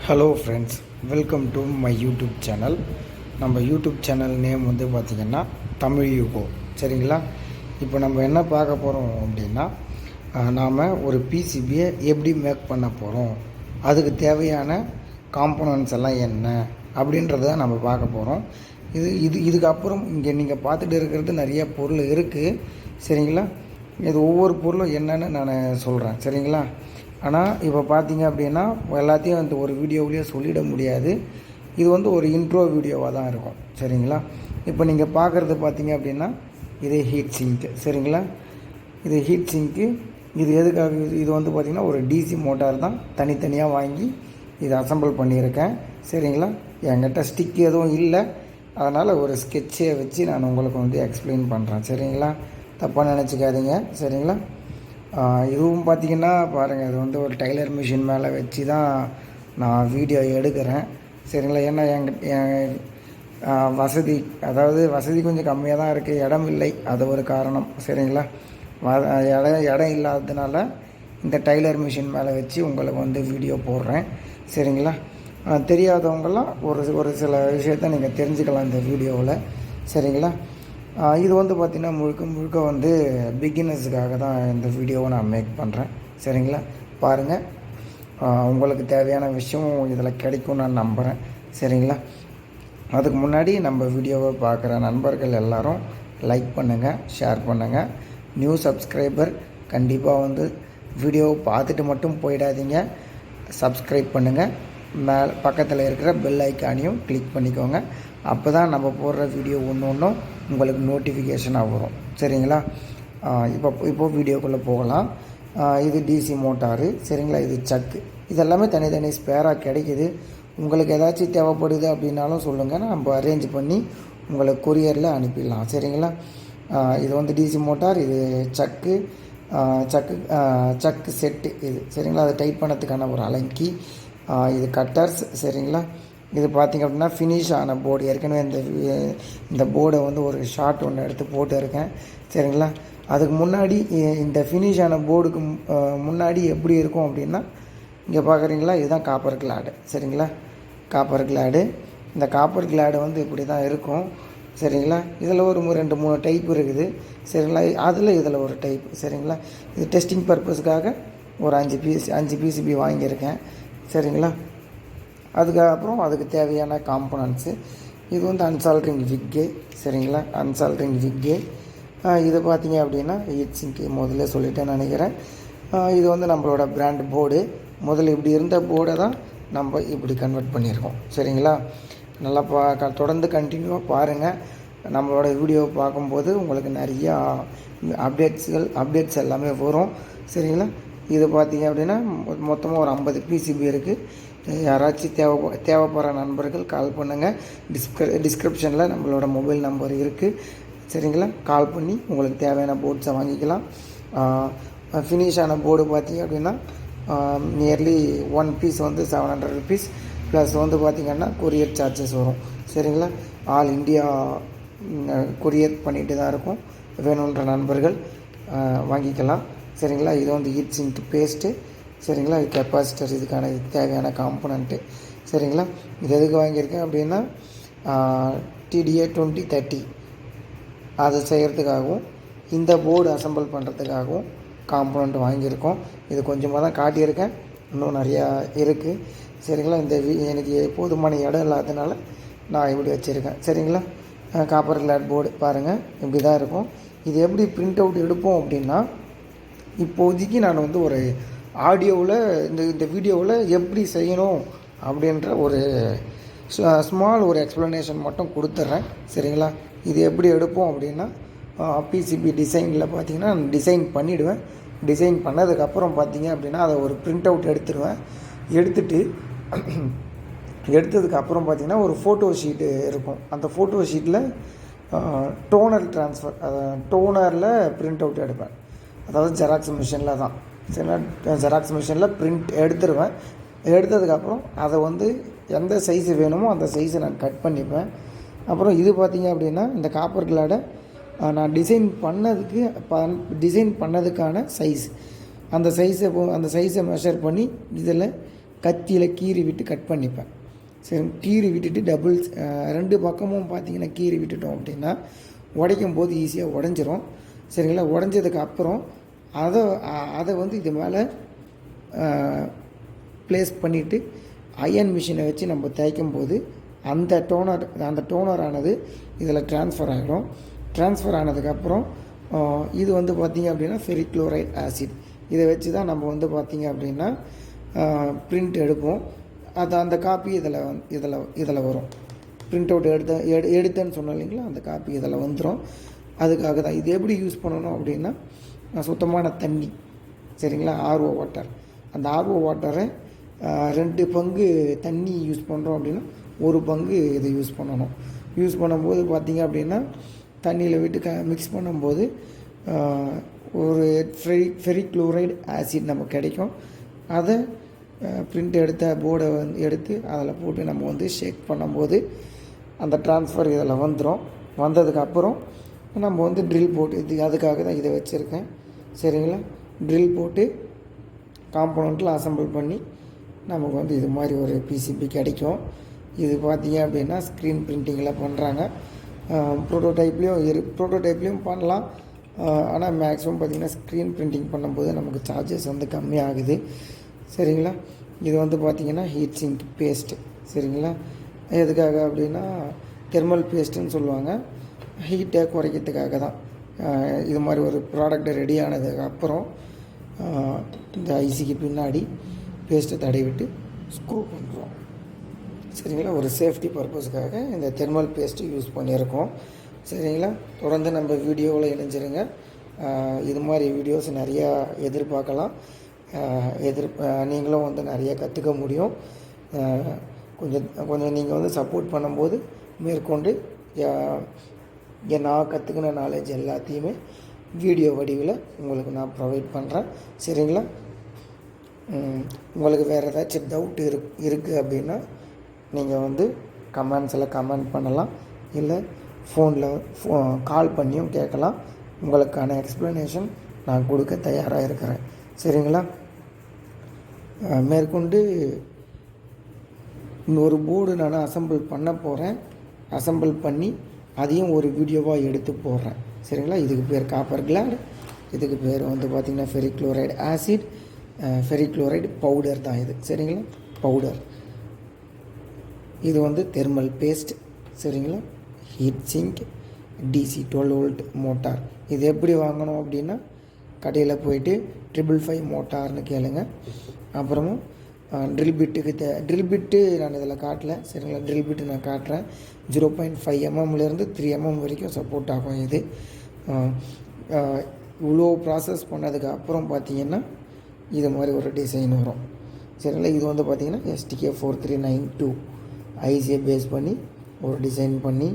Hello friends, welcome to my YouTube channel. நம்ம YouTube channel name வந்து பார்த்திங்கன்னா Tamil UCO. சரிங்களா? இப்போ நம்ம என்ன பார்க்க போகிறோம் அப்படின்னா, நாம் ஒரு பிசிபியை எப்படி மேக் பண்ண போகிறோம், அதுக்கு தேவையான காம்போனன்ட்ஸ் எல்லாம் என்ன அப்படின்றத நம்ம பார்க்க போகிறோம். இதுக்கப்புறம் இங்கே நீங்கள் பார்த்துட்டு இருக்கிறது நிறைய பொருள் இருக்குது. சரிங்களா? இது ஒவ்வொரு பொருளும் என்னென்னு நான் சொல்கிறேன். சரிங்களா? ஆனால் இப்போ பார்த்தீங்க அப்படின்னா எல்லாத்தையும் அந்த ஒரு வீடியோவிலேயே சொல்லிட முடியாது. இது வந்து ஒரு இன்ட்ரோ வீடியோவாக தான் இருக்கும். சரிங்களா? இப்போ நீங்கள் பார்க்குறது பார்த்தீங்க அப்படின்னா இது ஹீட் சிங்க்கு. சரிங்களா? இது ஹீட் சிங்க்கு. இது எதுக்காக? இது வந்து பார்த்திங்கன்னா ஒரு டிசி மோட்டார் தான், தனித்தனியாக வாங்கி இதை அசம்பிள் பண்ணியிருக்கேன். சரிங்களா? என்கிட்ட ஸ்டிக் எதுவும் இல்லை, அதனால் ஒரு ஸ்கெட்சை வச்சு நான் உங்களுக்கு வந்து எக்ஸ்பிளைன் பண்ணுறேன். சரிங்களா? தப்பாக நினச்சிக்காதீங்க. சரிங்களா? இதுவும் பார்த்திங்கன்னா பாருங்கள், இது வந்து ஒரு டைலர் மிஷின் மேலே வச்சு தான் நான் வீடியோ எடுக்கிறேன். சரிங்களா? ஏன்னா என் வசதி, அதாவது வசதி கொஞ்சம் கம்மியாக தான் இருக்குது, இடம் இல்லை, அது ஒரு காரணம். சரிங்களா? இடம் இல்லாததுனால இந்த டைலர் மிஷின் மேலே வச்சு உங்களுக்கு வந்து வீடியோ போடுறேன். சரிங்களா? தெரியாதவங்களாம் ஒரு சில விஷயத்த நீங்கள் தெரிஞ்சுக்கலாம் இந்த வீடியோவில். சரிங்களா? இது வந்து பார்த்திங்கன்னா முழுக்க வந்து பிகினர்ஸுக்காக தான் இந்த வீடியோவை நான் மேக் பண்ணுறேன். சரிங்களா? பாருங்கள், உங்களுக்கு தேவையான விஷயம் இதில் கிடைக்கும் நான் நம்புகிறேன். சரிங்களா? அதுக்கு முன்னாடி நம்ம வீடியோவை பார்க்குற நண்பர்கள் எல்லோரும் லைக் பண்ணுங்கள், ஷேர் பண்ணுங்கள். நியூ சப்ஸ்கிரைபர் கண்டிப்பாக வந்து வீடியோவை பார்த்துட்டு மட்டும் போயிடாதீங்க, சப்ஸ்கிரைப் பண்ணுங்கள். பக்கத்தில் இருக்கிற பெல் ஐக்கானையும் கிளிக் பண்ணிக்கோங்க. அப்போ தான் நம்ம போடுற வீடியோ ஒன்றும் உங்களுக்கு நோட்டிஃபிகேஷனாக வரும். சரிங்களா? இப்போது வீடியோக்குள்ளே போகலாம். இது டிசி மோட்டாரு. சரிங்களா? இது சக்கு. இதெல்லாமே தனித்தனி ஸ்பேராக கிடைக்கிது. உங்களுக்கு ஏதாச்சும் தேவைப்படுது அப்படின்னாலும் சொல்லுங்கள், நம்ம அரேஞ்ச் பண்ணி உங்களுக்கு கொரியரில் அனுப்பிடலாம். சரிங்களா? இது வந்து டிசி மோட்டார். இது சக்கு செட்டு இது. சரிங்களா? அதை டைட் பண்ணதுக்கான ஒரு அலங்கி. இது கட்டர்ஸ். சரிங்களா? இது பார்த்திங்க அப்படின்னா ஃபினிஷ் ஆன போர்டு. ஏற்கனவே இந்த போர்டை வந்து ஒரு ஷார்ட் ஒன்று எடுத்து போட்டு இருக்கேன். சரிங்களா? அதுக்கு முன்னாடி இந்த ஃபினிஷ் ஆன போர்டுக்கு முன்னாடி எப்படி இருக்கும் அப்படின்னா, இங்கே பார்க்குறீங்களா, இதுதான் காப்பர் கிளாடு. சரிங்களா? Copper glad. இந்த காப்பர் கிளாடு வந்து இப்படி தான் இருக்கும். சரிங்களா? இதில் ஒரு 2-3 டைப் இருக்குது. சரிங்களா? அதில் இதில் ஒரு டைப். சரிங்களா? இது டெஸ்டிங் பர்பஸுக்காக ஒரு 5 பிசிபி வாங்கியிருக்கேன். சரிங்களா? அதுக்கப்புறம் அதுக்கு தேவையான காம்போனன்ட்ஸு. இது வந்து அன்சால்ட்ரிங் விக்கு. சரிங்களா? அன்சால்ட்ரிங் விக்கு. இது பார்த்திங்க அப்படின்னா ஹீட் சிங்க்கு முதல்ல சொல்லிட்டேன்னு நினைக்கிறேன். இது வந்து நம்மளோட பிராண்ட் போர்டு. முதல்ல இப்படி இருந்த போர்டை தான் நம்ம இப்படி கன்வெர்ட் பண்ணியிருக்கோம். சரிங்களா? நல்லா தொடர்ந்து கண்டினியூவாக பாருங்கள். நம்மளோட வீடியோவை பார்க்கும்போது உங்களுக்கு நிறையா அப்டேட்ஸ் எல்லாமே வரும். சரிங்களா? இது பார்த்திங்க அப்படின்னா மொத்தமாக ஒரு 50 பிசிபி இருக்குது. யாராச்சும் தேவைப்படுற நண்பர்கள் கால் பண்ணுங்கள். டிஸ்கிரிப்ஷனில் நம்மளோட மொபைல் நம்பர் இருக்குது. சரிங்களா? கால் பண்ணி உங்களுக்கு தேவையான போர்ட்ஸை வாங்கிக்கலாம். ஃபினிஷ் ஆன போர்டு பார்த்திங்க அப்படின்னா நியர்லி 1 பீஸ் வந்து 700 ருபீஸ் ப்ளஸ் வந்து பார்த்திங்கன்னா கொரியர் சார்ஜஸ் வரும். சரிங்களா? ஆல் இந்தியா கொரியர் பண்ணிட்டு தான் இருக்கும். வேணுன்ற நண்பர்கள் வாங்கிக்கலாம். சரிங்களா? இது வந்து ஹீட் சிங்க் பேஸ்ட்டு. சரிங்களா? இது கெப்பாசிட்டர், இதுக்கான தேவையான காம்போனண்ட்டு. சரிங்களா? இது எதுக்கு வாங்கியிருக்கேன் அப்படின்னா TDA 2030 அதை செய்கிறதுக்காகவும் இந்த போர்டு அசம்பிள் பண்ணுறதுக்காகவும் காம்போனண்ட் வாங்கியிருக்கோம். இது கொஞ்சமாக தான் காட்டியிருக்கேன், இன்னும் நிறையா இருக்குது. சரிங்களா? எனக்கு போதுமான இடம் இல்லாததுனால நான் இப்படி வச்சுருக்கேன். சரிங்களா? காப்பர் கிளாட் போர்டு பாருங்கள், இப்படி தான் இருக்கும். இது எப்படி பிரிண்ட் அவுட் எடுப்போம் அப்படின்னா, இப்போதைக்கு நான் வந்து ஒரு ஆடியோவில் இந்த வீடியோவில் எப்படி செய்யணும் அப்படின்ற ஒரு ஸ்மால் ஒரு எக்ஸ்ப்ளனேஷன் மட்டும் கொடுத்துட்றேன். சரிங்களா? இது எப்படி எடுப்போம் அப்படின்னா, பிசிபி டிசைனில் பார்த்திங்கன்னா டிசைன் பண்ணிவிடுவேன். டிசைன் பண்ணதுக்கப்புறம் பார்த்திங்க அப்படின்னா அதை ஒரு பிரிண்ட் அவுட் எடுத்துடுவேன். எடுத்ததுக்கப்புறம் பார்த்திங்கன்னா ஒரு ஃபோட்டோ ஷீட்டு இருக்கும். அந்த ஃபோட்டோ ஷீட்டில் டோனரில் பிரிண்ட் அவுட் எடுப்பேன். அதாவது ஜெராக்ஸ் மிஷினில் தான். சரிங்களா? ஜெராக்ஸ் மிஷினில் பிரிண்ட் எடுத்துருவேன். எடுத்ததுக்கப்புறம் அதை வந்து எந்த சைஸு வேணுமோ அந்த சைஸை நான் கட் பண்ணிப்பேன். அப்புறம் இது பார்த்திங்க அப்படின்னா இந்த காப்பர் கிளாடை நான் டிசைன் பண்ணதுக்கான சைஸ், அந்த சைஸை மெஷர் பண்ணி இதில் கத்தியில் கீறி விட்டு கட் பண்ணிப்பேன். சரி, கீறி விட்டுட்டு டபுள்ஸ் 2 பக்கமும் பார்த்திங்கன்னா கீறி விட்டுட்டோம் அப்படின்னா உடைக்கும் போது ஈஸியாக உடஞ்சிரும். சரிங்களா? உடஞ்சதுக்கு அப்புறம் அதை வந்து இது மேலே ப்ளேஸ் பண்ணிவிட்டு அயன் மிஷினை வச்சு நம்ம தேய்க்கும் போது அந்த டோனரானது இதில் ட்ரான்ஸ்ஃபர் ஆகிடும். ட்ரான்ஸ்ஃபர் ஆனதுக்கப்புறம் இது வந்து பார்த்திங்க அப்படின்னா ஃபெரிக் குளோரைட் ஆசிட் இதை வச்சு தான் நம்ம வந்து பார்த்திங்க அப்படின்னா பிரிண்ட் எடுப்போம். அந்த காப்பி இதில் வரும். பிரிண்ட் அவுட் எடுத்தேன்னு சொன்னோம் இல்லைங்களா, அந்த காப்பி இதில் வந்துடும். அதுக்காக தான் இது எப்படி யூஸ் பண்ணணும் அப்படின்னா, சுத்தமான தண்ணி, சரிங்களா, ஆர்ஓ வாட்டர். அந்த ஆர்ஓ வாட்டரை 2 பங்கு தண்ணி யூஸ் பண்ணுறோம் அப்படின்னா 1 பங்கு இதை யூஸ் பண்ணணும். யூஸ் பண்ணும்போது பார்த்திங்க அப்படின்னா தண்ணியில் விட்டு மிக்ஸ் பண்ணும்போது ஒரு ஃபெரிக் குளோரைடு ஆசிட் நமக்கு கிடைக்கும். அதை பிரிண்ட் எடுத்த போர்டை எடுத்து அதில் போட்டு நம்ம வந்து ஷேக் பண்ணும்போது அந்த ட்ரான்ஸ்ஃபர் இதில் வந்துடும். வந்ததுக்கப்புறம் நம்ம வந்து ட்ரில் போட்டு அதுக்காக தான் இதை வச்சுருக்கேன். சரிங்களா? ட்ரில் போட்டு காம்பனண்ட்டில் அசம்பிள் பண்ணி நமக்கு வந்து இது மாதிரி ஒரு பிசிபி கிடைக்கும். இது பார்த்திங்க அப்படின்னா ஸ்க்ரீன் பிரிண்டிங்கில் பண்ணுறாங்க. ப்ரோட்டோடைப்லேயும் பண்ணலாம். ஆனால் மேக்ஸிமம் பார்த்திங்கன்னா ஸ்க்ரீன் பிரிண்டிங் பண்ணும்போது நமக்கு சார்ஜஸ் வந்து கம்மியாகுது. சரிங்களா? இது வந்து பார்த்திங்கன்னா ஹீட் சிங்க் பேஸ்ட்டு. சரிங்களா? எதுக்காக அப்படின்னா தெர்மல் பேஸ்ட்டுன்னு சொல்லுவாங்க. ஹீட்டை குறைக்கிறதுக்காக தான். இது மாதிரி ஒரு ப்ராடக்ட் ரெடி ஆனதுக்கப்புறம் இந்த ஐசிக்கு பின்னாடி பேஸ்ட்டை தடவிட்டு ஸ்க்ரூ பண்ணுறோம். சரிங்களா? ஒரு சேஃப்டி பர்பஸுக்காக இந்த தெர்மல் பேஸ்ட்டு யூஸ் பண்ணியிருக்கோம். சரிங்களா? தொடர்ந்து நம்ம வீடியோவில் இணைஞ்சிருங்க. இது மாதிரி வீடியோஸ் நிறையா எதிர்பார்க்கலாம். நீங்களும் வந்து நிறைய கற்றுக்க முடியும். கொஞ்சம் நீங்கள் வந்து சப்போர்ட் பண்ணும்போது மேற்கொண்டு நான் கற்றுக்கின நாலேஜ் எல்லாத்தையுமே வீடியோ வடிவில் உங்களுக்கு நான் ப்ரொவைட் பண்ணுறேன். சரிங்களா? உங்களுக்கு வேறு ஏதாச்சும் டவுட் இருக்குது அப்படின்னா நீங்கள் வந்து கமெண்ட்ஸில் கமெண்ட் பண்ணலாம், இல்லை கால் பண்ணியும் கேட்கலாம். உங்களுக்கான எக்ஸ்ப்ளனேஷன் நான் கொடுக்க தயாராக இருக்கிறேன். சரிங்களா? மேற்கொண்டு இன்னொரு போர்டு நான் அசம்பிள் பண்ண போகிறேன். அசம்பிள் பண்ணி அதையும் ஒரு வீடியோவாக எடுத்து போடுறேன். சரிங்களா? இதுக்கு பேர் காப்பர் கிளாட். இதுக்கு பேர் வந்து பார்த்திங்கன்னா ferric chloride acid, ferric chloride powder தான் இது. சரிங்களா? பவுடர். இது வந்து தெர்மல் பேஸ்ட். சரிங்களா? Heat sink, DC 12 volt motor. இது எப்படி வாங்கணும் அப்படின்னா கடையில் போயிட்டு 555 மோட்டார்னு கேளுங்க. அப்புறமும் ட்ரில் பிட்டு நான் இதில் காட்டல. சரிங்களா? ட்ரில் பிட்டு நான் காட்டுறேன். 0.5 mmலேருந்து 3 mm வரைக்கும் சப்போர்ட் ஆகும். இது இவ்வளோ ப்ராசஸ் பண்ணதுக்கு அப்புறம் பார்த்திங்கன்னா இது மாதிரி ஒரு டிசைன் வரும். சரிங்களா? இது வந்து பார்த்திங்கன்னா STK4392 ஐசியை பேஸ் பண்ணி ஒரு டிசைன் பண்ணி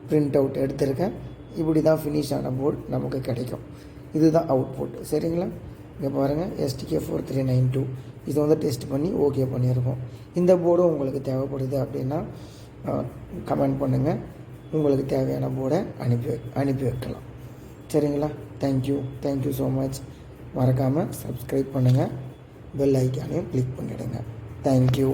பிரிண்ட் அவுட் எடுத்திருக்கேன். இப்படி தான் ஃபினிஷ் ஆன போர்டு நமக்கு கிடைக்கும். இதுதான் அவுட்புட். சரிங்களா? இங்கே பாருங்கள், STK4392 இது வந்து டெஸ்ட் பண்ணி ஓகே பண்ணியிருக்கோம். இந்த போர்டும் உங்களுக்கு தேவைப்படுது அப்படின்னா கமெண்ட் பண்ணுங்கள். உங்களுக்கு தேவையான போர்டை அனுப்பி வைக்கலாம். சரிங்களா? Thank you so much. மறக்காமல் சப்ஸ்கிரைப் பண்ணுங்கள். பெல் ஐக்கானையும் கிளிக் பண்ணிவிடுங்க. தேங்க்யூ.